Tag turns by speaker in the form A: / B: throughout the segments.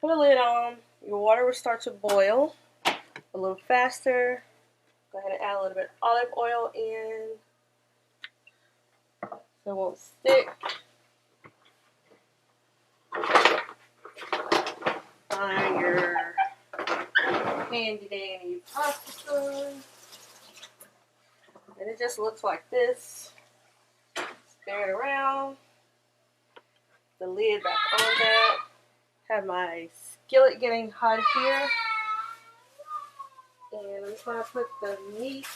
A: put a lid on. Your water will start to boil a little faster. Go ahead and add a little bit of olive oil in so it won't stick. Find your handy dandy pasta spoon. And it just looks like this. Stir it around. The lid back on that. Have my skillet getting hot here. And I'm just going to put the meat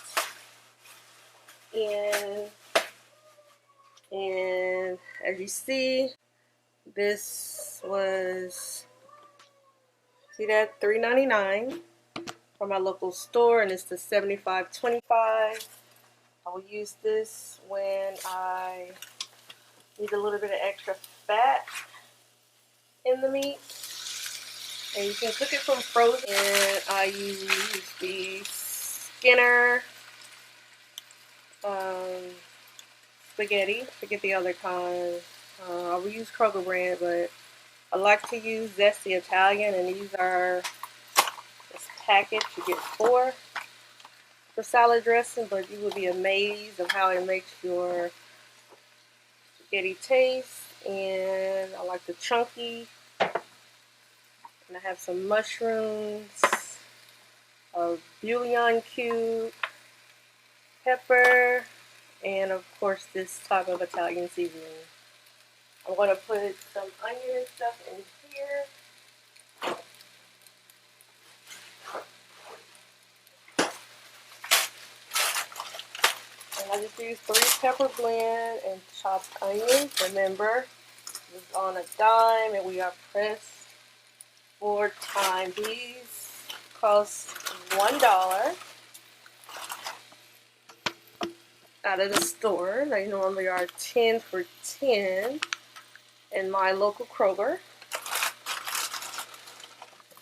A: in. And as you see, this was, see that, $3.99 from my local store, and it's the 75/25. I will use this when I need a little bit of extra fat in the meat. And you can cook it from frozen. And I use the Skinner spaghetti. Forget the other kind. I will use Kroger brand, but I like to use Zesty Italian, and these are this package. You get 4 for salad dressing, but you will be amazed of how it makes your spaghetti taste. And I like the chunky. And I have some mushrooms, a bouillon cube, pepper, and of course this type of Italian seasoning. I'm going to put some onion and stuff in here. And I just use 3 pepper blend and chopped onions. Remember, it's on a dime and we are pressed for time. These cost $1 out of the store. They normally are 10 for 10 in my local Kroger.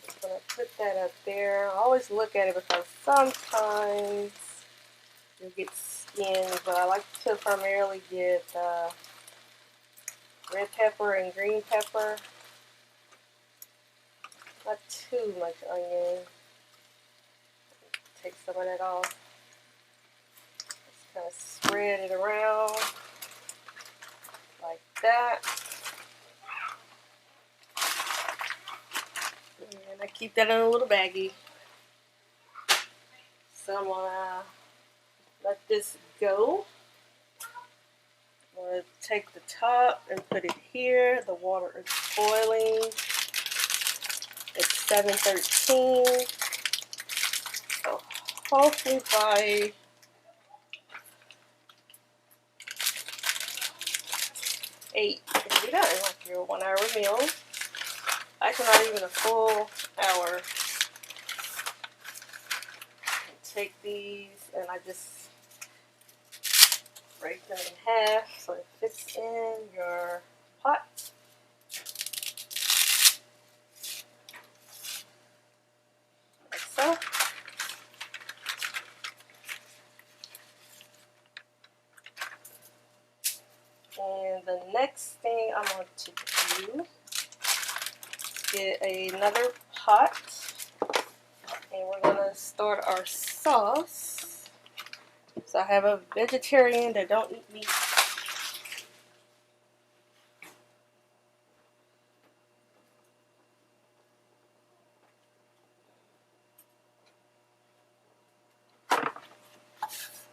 A: Just gonna put that up there. I always look at it because sometimes you'll get skin, but I like to primarily get red pepper and green pepper. Not too much onion. Take some of that off. Just kind of spread it around like that. And I keep that in a little baggie. So I'm gonna let this go. I'm gonna take the top and put it here. The water is boiling. It's 7:13. So hopefully by 8 it'll be done, like your 1-hour meal. Actually, not even a full hour. Take these and I just break them in half so it fits in your pot. Like so. And the next thing I'm going to do, get another pot, and we're going to start our sauce. So I have a vegetarian that don't eat meat.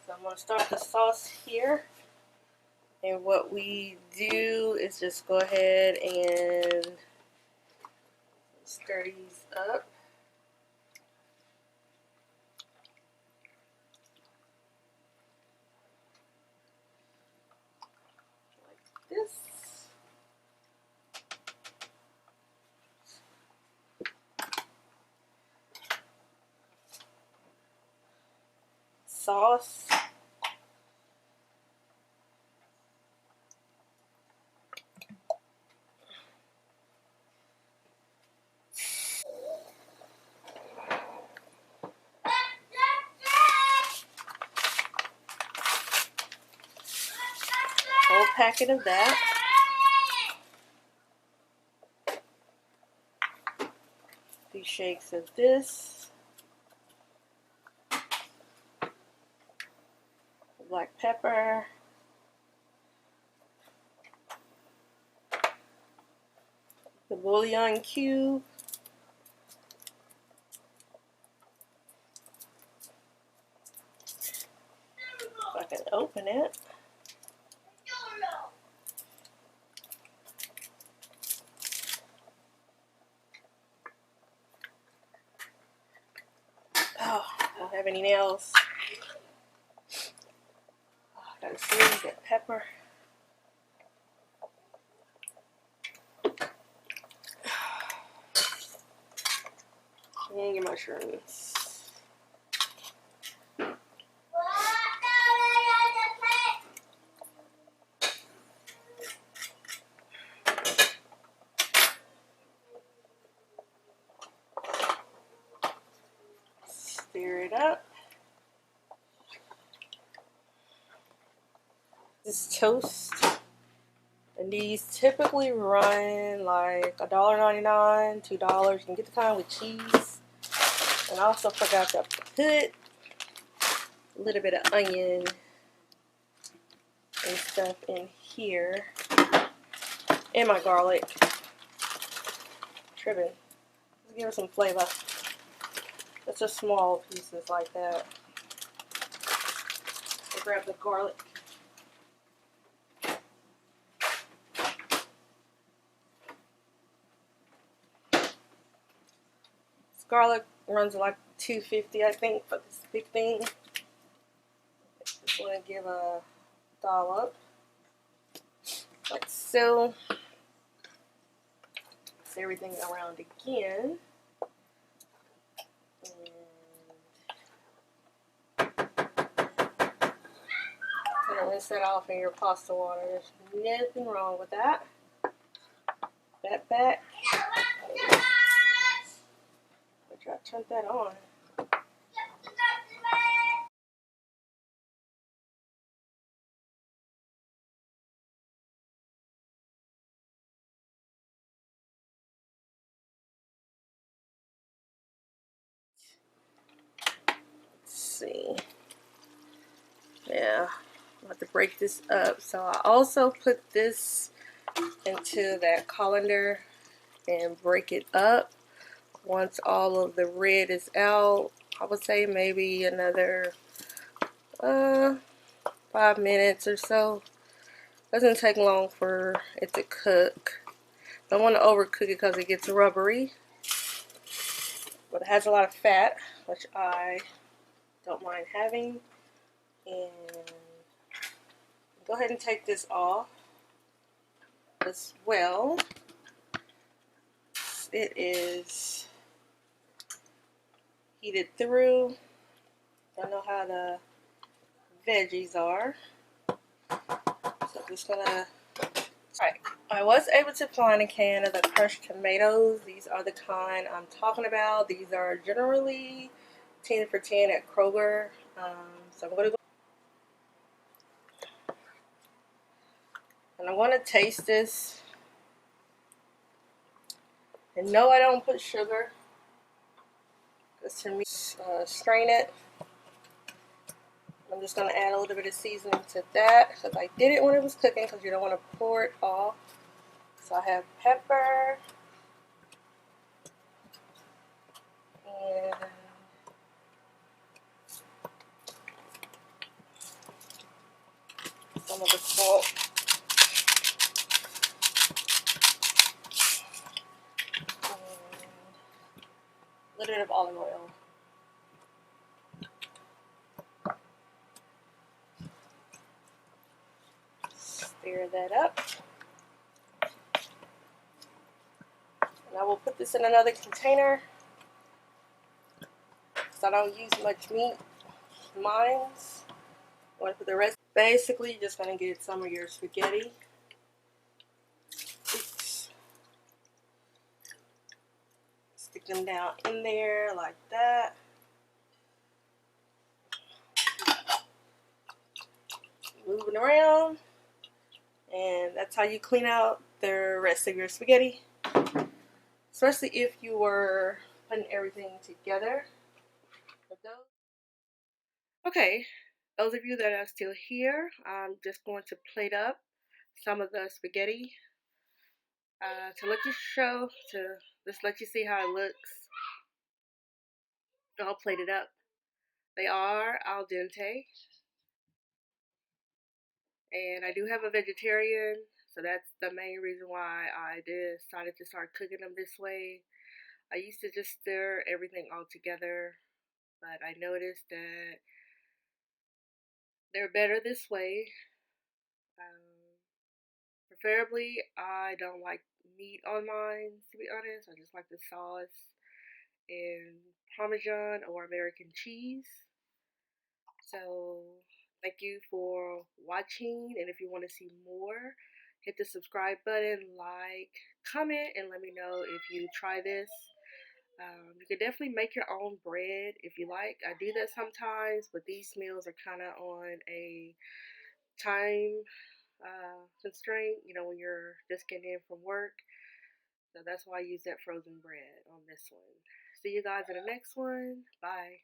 A: So I'm going to start the sauce here. And what we do is just go ahead and stir these up. Like this. Sauce. Whole packet of that. 2 shakes of this. Black pepper. The bouillon cube. If I can open it. Oh, I don't have any nails. Oh, I gotta squeeze that pepper. And your mushrooms. Stir it up. This toast, and these typically run like $1.99, $2. You can get the kind with cheese. And I also forgot to put a little bit of onion and stuff in here, and my garlic. Tripping. Let's give it some flavor. It's just small pieces like that. So grab the garlic. This garlic runs like $2.50, I think, for this big thing. Just want to give a dollop, like so. Mix everything around again. And rinse that off in your pasta water. There's nothing wrong with that. That back. But I turned that on. Let's see. Yeah, I'll have to break this up. So I also put this into that colander and break it up. Once all of the red is out, I would say maybe another 5 minutes or so. Doesn't take long for it to cook. Don't want to overcook it because it gets rubbery. But it has a lot of fat, which I don't mind having. And go ahead and take this off as well. It is heated through. Don't know how the veggies are. So I'm just gonna. Alright, I was able to find a can of the crushed tomatoes. These are the kind I'm talking about. These are generally 10 for 10 at Kroger. So I'm gonna go. And I'm gonna taste this. And no, I don't put sugar. Because to me, strain it. I'm just going to add a little bit of seasoning to that because I did it when it was cooking because you don't want to pour it off. So I have pepper and some of the salt. And a little bit of olive oil. Stir that up. And I will put this in another container because I don't use much meat in mine. I'm going to put the rest. Basically, you're just going to get some of your spaghetti. Oops. Stick them down in there like that. Moving around. And that's how you clean out the rest of your spaghetti. Especially if you were putting everything together. Okay, those of you that are still here, I'm just going to plate up some of the spaghetti to let you show, to just let you see how it looks all plated up. They are al dente, and I do have a vegetarian, so that's the main reason why I decided to start cooking them this way. I used to just stir everything all together, but I noticed that they're better this way. Preferably, I don't like meat on mine, to be honest. I just like the sauce and Parmesan or American cheese. So, thank you for watching. And if you want to see more, hit the subscribe button, like, comment, and let me know if you try this. You can definitely make your own bread if you like. I do that sometimes, but these meals are kind of on a time constraint, when you're just getting in from work. So that's why I use that frozen bread on this one. See you guys in the next one. Bye.